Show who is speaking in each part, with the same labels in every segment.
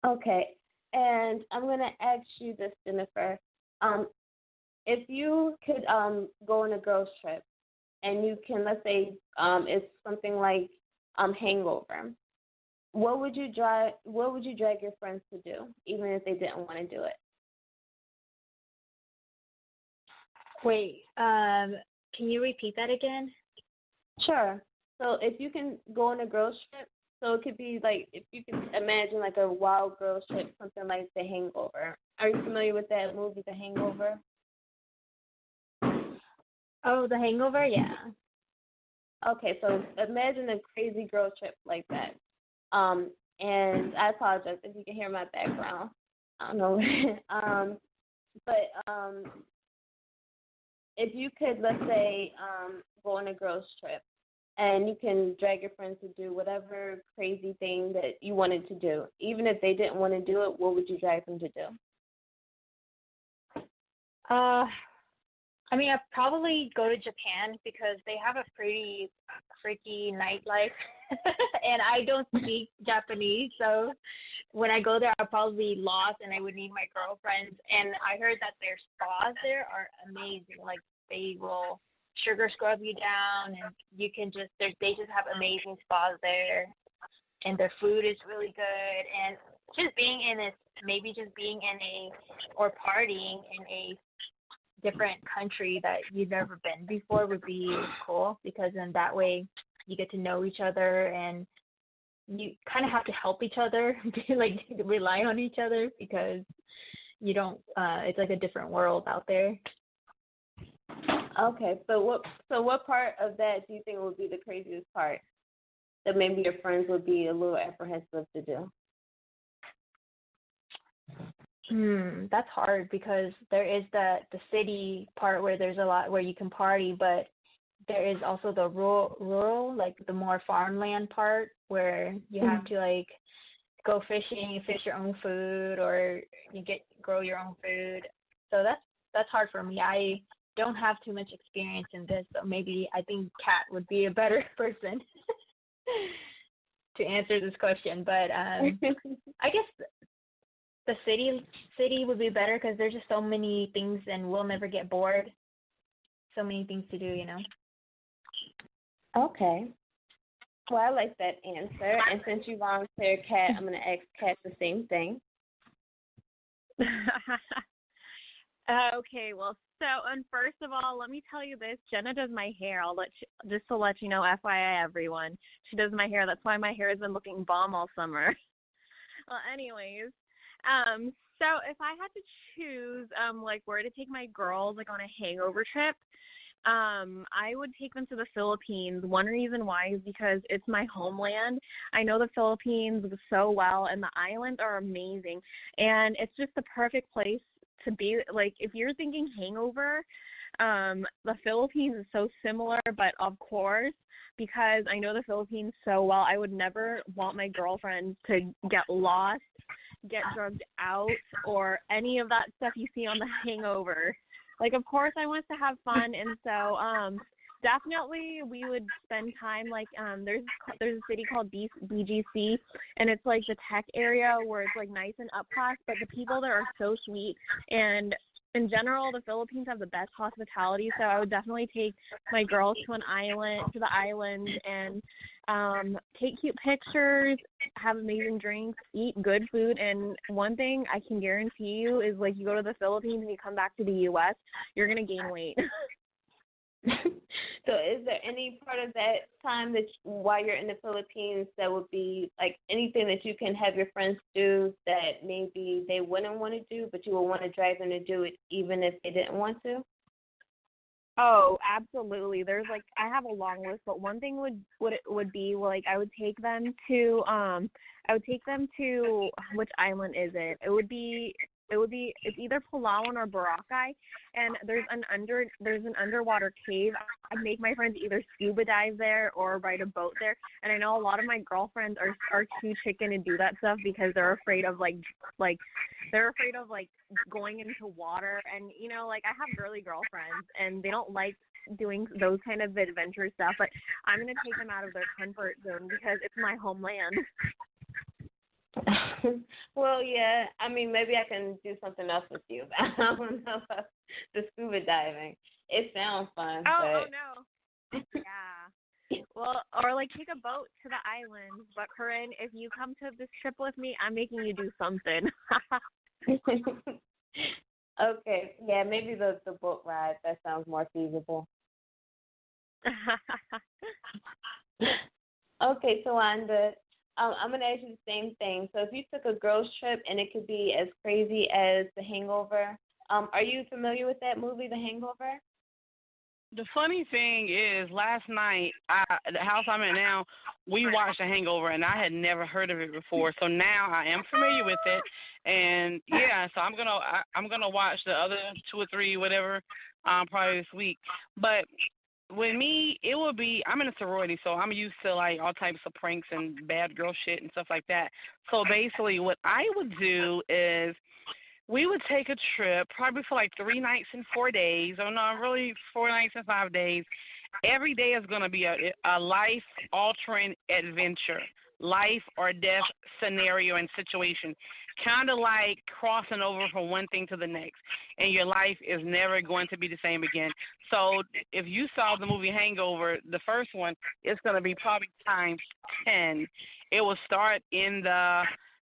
Speaker 1: Okay. And I'm gonna ask you this, Jennifer. Um, if you could go on a girls trip and you can, let's say it's something like Hangover, what would you drag your friends to do, even if they didn't want to do it?
Speaker 2: Wait, can you repeat that again?
Speaker 1: Sure. So if you can go on a girls trip, so it could be like if you can imagine like a wild girls trip, something like The Hangover. Are you familiar with that movie, The Hangover?
Speaker 2: Oh, The Hangover? Yeah.
Speaker 1: Okay, so imagine a crazy girl trip like that. And I apologize if you can hear my background. I don't know. but if you could, let's say, go on a girls trip, and you can drag your friends to do whatever crazy thing that you wanted to do, even if they didn't want to do it, what would you drag them to do?
Speaker 2: Uh, I mean, I'd probably go to Japan because they have a pretty freaky nightlife, and I don't speak Japanese, so when I go there, I'll probably be lost, and I would need my girlfriends. And I heard that their spas there are amazing. Like they will sugar scrub you down, and you can they just have amazing spas there, and their food is really good. And just being in this, maybe just being in a or partying in a different country that you've never been before would be cool because then that way you get to know each other and you kind of have to help each other, like rely on each other because you don't. It's like a different world out there.
Speaker 1: Okay, so what part of that do you think would be the craziest part that maybe your friends would be a little apprehensive to do?
Speaker 2: That's hard because there is the city part where there's a lot where you can party, but there is also the rural like the more farmland part where you have to like go fishing, you fish your own food, or you grow your own food. So that's hard for me. I don't have too much experience in this, so maybe I think Kat would be a better person to answer this question. But I guess the city would be better because there's just so many things and we'll never get bored. So many things to do, you know.
Speaker 1: Okay. Well, I like that answer. And since you volunteered, Kat, I'm going to ask Kat the same thing.
Speaker 3: Okay, well, and first of all, let me tell you this. Jenna does my hair. Just to let you know, FYI, everyone. She does my hair. That's why my hair has been looking bomb all summer. Well, anyways, so if I had to choose, like where to take my girls, like on a hangover trip, I would take them to the Philippines. One reason why is because it's my homeland. I know the Philippines so well, and the islands are amazing, and it's just the perfect place to be. Like, if you're thinking hangover, the Philippines is so similar, but of course, because I know the Philippines so well, I would never want my girlfriend to get lost, get drugged out, or any of that stuff you see on the hangover. Like, of course, I want to have fun, and so definitely we would spend time, like, there's a city called BGC, and it's, like, the tech area where it's, like, nice and upclass, but the people there are so sweet, and in general, the Philippines have the best hospitality, so I would definitely take my girls to the island, and take cute pictures, have amazing drinks, eat good food, and one thing I can guarantee you is, like, you go to the Philippines and you come back to the U.S., you're going to gain weight.
Speaker 1: So is there any part of that time that while you're in the Philippines that would be, like, anything that you can have your friends do that maybe they wouldn't want to do, but you would want to drive them to do it even if they didn't want to?
Speaker 3: Oh, absolutely. There's like I have a long list, but one thing would be like I would take them to which island is it? It's either Palawan or Boracay, and there's an underwater cave. I make my friends either scuba dive there or ride a boat there, and I know a lot of my girlfriends are too chicken to do that stuff because they're afraid of like going into water, and you know, like I have girly girlfriends and they don't like doing those kind of adventure stuff, but I'm gonna take them out of their comfort zone because it's my homeland.
Speaker 1: Well, yeah. I mean, maybe I can do something else with you. But I don't know about the scuba diving. It sounds fun,
Speaker 3: Oh
Speaker 1: but
Speaker 3: no. Yeah. Well, or like take a boat to the islands. But Corinne, if you come to this trip with me, I'm making you do something.
Speaker 1: okay. Yeah, maybe the boat ride. That sounds more feasible. Okay, so Wanda, I'm gonna ask you the same thing. So if you took a girls trip and it could be as crazy as The Hangover, are you familiar with that movie, The Hangover?
Speaker 4: The funny thing is, last night, the house I'm in now, we watched The Hangover, and I had never heard of it before. So now I am familiar with it, and yeah, so I'm gonna watch the other two or three, whatever, probably this week. But with me, it would be I'm in a sorority, so I'm used to like all types of pranks and bad girl shit and stuff like that. So basically, what I would do is we would take a trip probably for like 3 nights and 4 days, or no, really 4 nights and 5 days. Every day is going to be a life altering adventure, life or death scenario and situation, kind of like crossing over from one thing to the next. And your life is never going to be the same again. So if you saw the movie Hangover, the first one, it's going to be probably times 10. It will start in the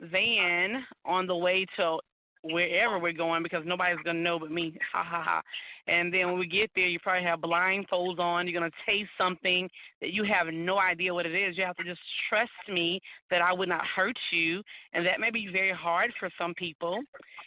Speaker 4: van on the way to wherever we're going because nobody's going to know but me. Ha, ha, ha. And then when we get there, you probably have blindfolds on. You're going to taste something that you have no idea what it is. You have to just trust me that I would not hurt you. And that may be very hard for some people.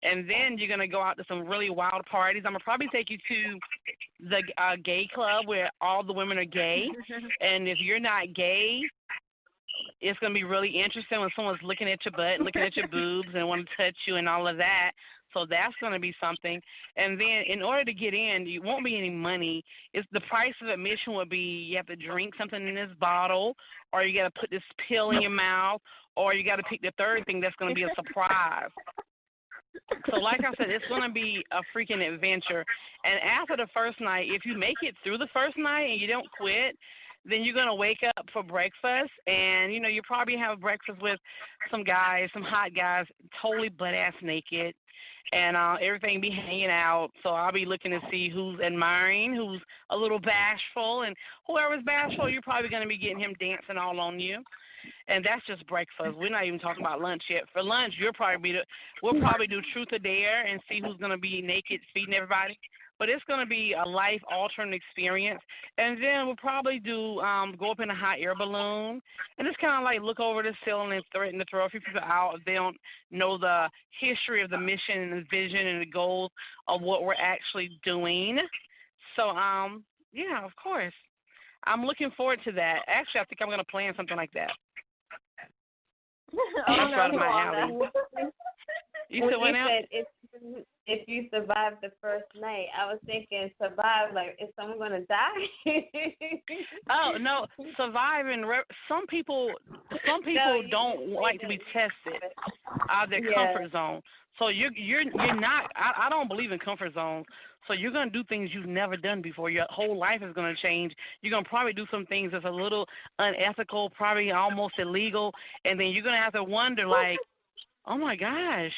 Speaker 4: And then you're going to go out to some really wild parties. I'm going to probably take you to the gay club where all the women are gay. And if you're not gay, it's going to be really interesting when someone's looking at your butt and looking at your boobs and want to touch you and all of that. So that's going to be something. And then in order to get in, you won't be any money. It's the price of admission would be you have to drink something in this bottle, or you got to put this pill in your mouth, or you got to pick the third thing that's going to be a surprise. So like I said, it's going to be a freaking adventure. And after the first night, if you make it through the first night and you don't quit, then you're going to wake up for breakfast, and, you know, you probably have breakfast with some guys, some hot guys, totally butt-ass naked, and everything be hanging out. So I'll be looking to see who's admiring, who's a little bashful, and whoever's bashful, you're probably going to be getting him dancing all on you. And that's just breakfast. We're not even talking about lunch yet. For lunch, we'll probably do truth or dare and see who's going to be naked feeding everybody. But it's going to be a life-altering experience. And then we'll probably do go up in a hot air balloon and just kind of like look over the ceiling and threaten to throw a few people out if they don't know the history of the mission and the vision and the goals of what we're actually doing. So, yeah, of course. I'm looking forward to that. Actually, I think I'm going to plan something like that. That's right up my alley. You said what now?
Speaker 1: If you survive the first night, I was thinking survive, like, is someone going to die?
Speaker 4: Oh, no, surviving. Some people don't like to be tested out of their comfort zone. So you're not. I don't believe in comfort zones. So you're gonna do things you've never done before. Your whole life is gonna change. You're gonna probably do some things that's a little unethical, probably almost illegal, and then you're gonna have to wonder, like, oh my gosh,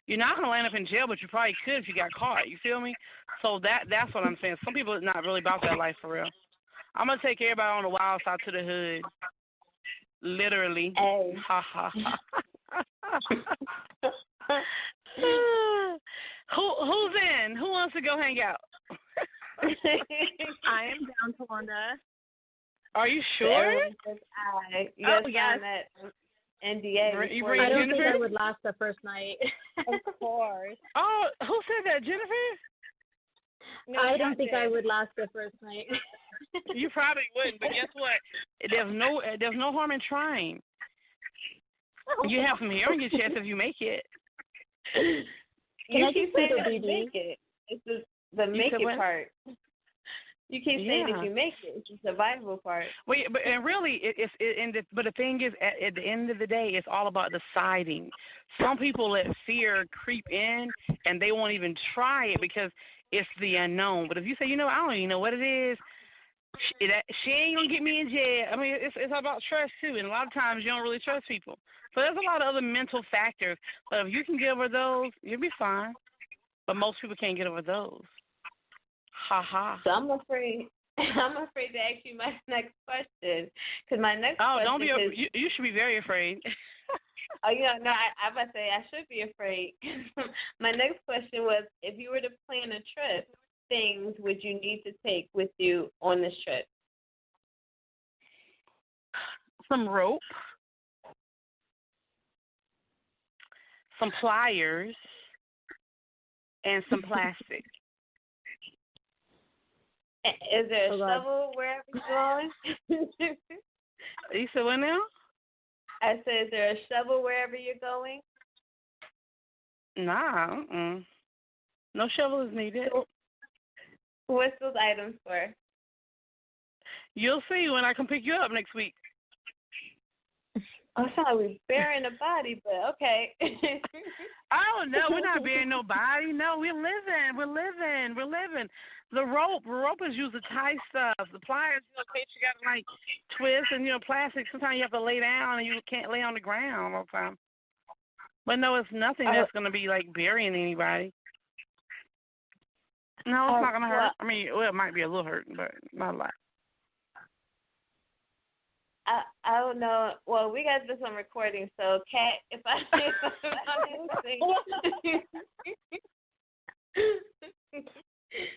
Speaker 4: you're not gonna land up in jail, but you probably could if you got caught. You feel me? So that's what I'm saying. Some people are not really about that life for real. I'm gonna take everybody on the wild side to the hood, literally.
Speaker 1: Hey.
Speaker 4: Ha ha ha. Who's in? Who wants to go hang out?
Speaker 3: I am down, Tawanda.
Speaker 4: Are you sure?
Speaker 1: Yes,
Speaker 3: yes.
Speaker 1: That NDA.
Speaker 2: I don't think I would last the first night.
Speaker 3: Of course.
Speaker 4: Oh, who said that, Jennifer?
Speaker 3: No,
Speaker 2: I don't think I would last the first night.
Speaker 4: You probably wouldn't, but guess what? There's no harm in trying. You have some hair on your chest if you make it.
Speaker 1: You keep saying that you make it. It's the make it part. You keep saying if you make it, it's the survival part.
Speaker 4: Well, but and really, but the thing is, at the end of the day, it's all about deciding. Some people let fear creep in, and they won't even try it because it's the unknown. But if you say, I don't even know what it is, She ain't gonna get me in jail. I mean, it's about trust too, and a lot of times you don't really trust people. So there's a lot of other mental factors. But if you can get over those, you'll be fine. But most people can't get over those. Ha ha.
Speaker 1: So I'm afraid. I'm afraid to ask you my next question, because my next question.
Speaker 4: Don't be. You should be very afraid.
Speaker 1: Oh, no, I about to say I should be afraid. My next question was, if you were to plan a trip, things would you need to take with you on this trip?
Speaker 4: Some rope, some pliers, and some plastic.
Speaker 1: Is there a shovel wherever you're going?
Speaker 4: You said what now?
Speaker 1: I said, is there a shovel wherever you're going?
Speaker 4: Nah, no shovel is needed.
Speaker 1: What's those items for?
Speaker 4: You'll see when I come pick you up next week.
Speaker 1: I thought we were burying a body, but okay.
Speaker 4: Oh, no, we're not burying nobody. No, we're living. The rope is used to tie stuff. The pliers, you got to, like, twist, and, plastic, sometimes you have to lay down, and you can't lay on the ground all the time. But, no, it's nothing that's going to be, like, burying anybody. No, it's not going to hurt. I mean, it might be a little hurt, but not a lot.
Speaker 1: I don't know. Well, we got this on recording, so Kat, if I'm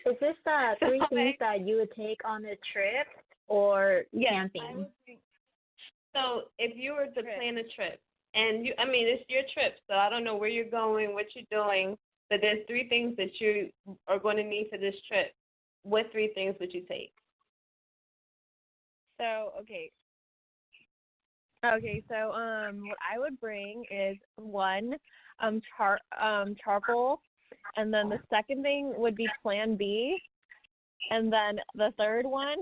Speaker 2: Is this the three things that you would take on a trip or camping?
Speaker 1: So if you were to plan a trip, and it's your trip, so I don't know where you're going, what you're doing, but there's three things that you are going to need for this trip. What three things would you take?
Speaker 3: So, okay, so what I would bring is one, charcoal, and then the second thing would be Plan B, and then the third one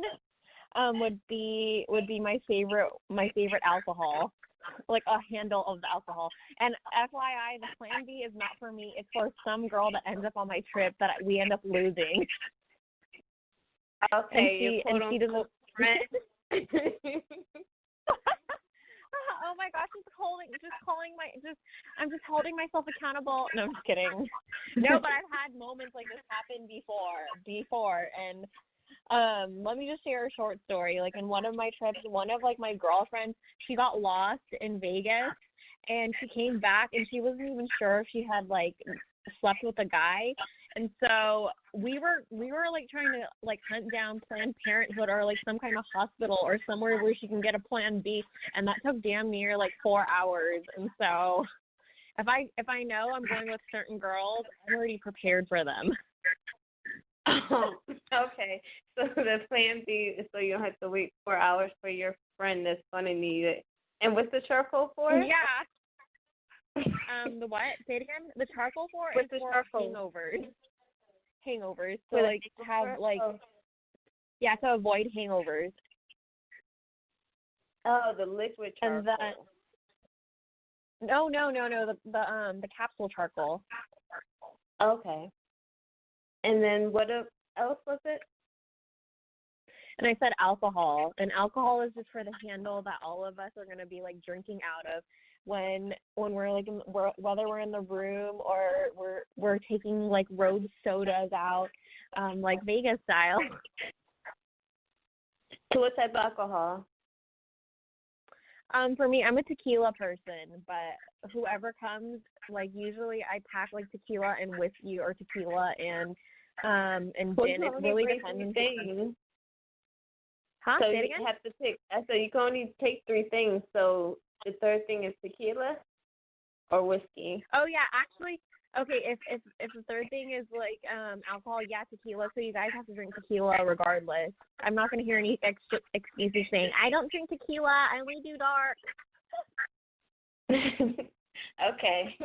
Speaker 3: would be my favorite alcohol, like a handle of the alcohol. And FYI, the Plan B is not for me; it's for some girl that ends up on my trip that we end up losing.
Speaker 1: Okay,
Speaker 3: and she doesn't. Oh my gosh, I'm just holding myself accountable. No, I'm just kidding. No, but I've had moments like this happen before, and let me just share a short story. Like, in one of my trips, one of, like, my girlfriends, she got lost in Vegas, and she came back, and she wasn't even sure if she had, like, slept with a guy. And so we were like trying to, like, hunt down Planned Parenthood or, like, some kind of hospital or somewhere where she can get a Plan B, and that took damn near, like, 4 hours. And so if I know I'm going with certain girls, I'm already prepared for them.
Speaker 1: Oh, okay. So the Plan B is so you don't have to wait 4 hours for your friend that's going to need it. And what's the charcoal for?
Speaker 3: Yeah. The what? Say it again. The charcoal is for hangovers. Hangovers. So, like, have, like, to avoid hangovers.
Speaker 1: Oh, the liquid charcoal.
Speaker 3: And then, no. The capsule charcoal.
Speaker 1: Okay. And then what else was it?
Speaker 3: And I said alcohol. And alcohol is just for the handle that all of us are going to be, like, drinking out of when we're, like, whether we're in the room or we're taking, like, road sodas out, like Vegas style.
Speaker 1: So what type of alcohol?
Speaker 3: For me, I'm a tequila person, but whoever comes, like, usually I pack, like, tequila and whiskey or tequila and gin. It really depends. Huh?
Speaker 1: So
Speaker 3: Say it
Speaker 1: you
Speaker 3: again?
Speaker 1: have to pick. So you can only take three things. So the third thing is tequila or whiskey.
Speaker 3: Oh yeah, actually, okay. If the third thing is, like, alcohol, yeah, tequila. So you guys have to drink tequila regardless. I'm not gonna hear any excuses saying I don't drink tequila. I only do dark.
Speaker 1: Okay.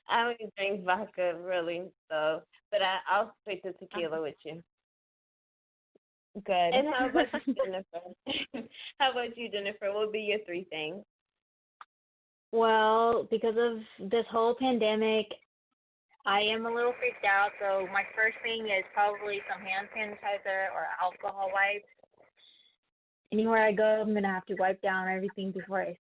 Speaker 1: I only drink vodka, really. So, but I'll stick to tequila with you.
Speaker 3: Good.
Speaker 1: And how about you, Jennifer? How about you, Jennifer? What would be your three things?
Speaker 2: Well, because of this whole pandemic, I am a little freaked out. So my first thing is probably some hand sanitizer or alcohol wipes. Anywhere I go, I'm gonna have to wipe down everything before I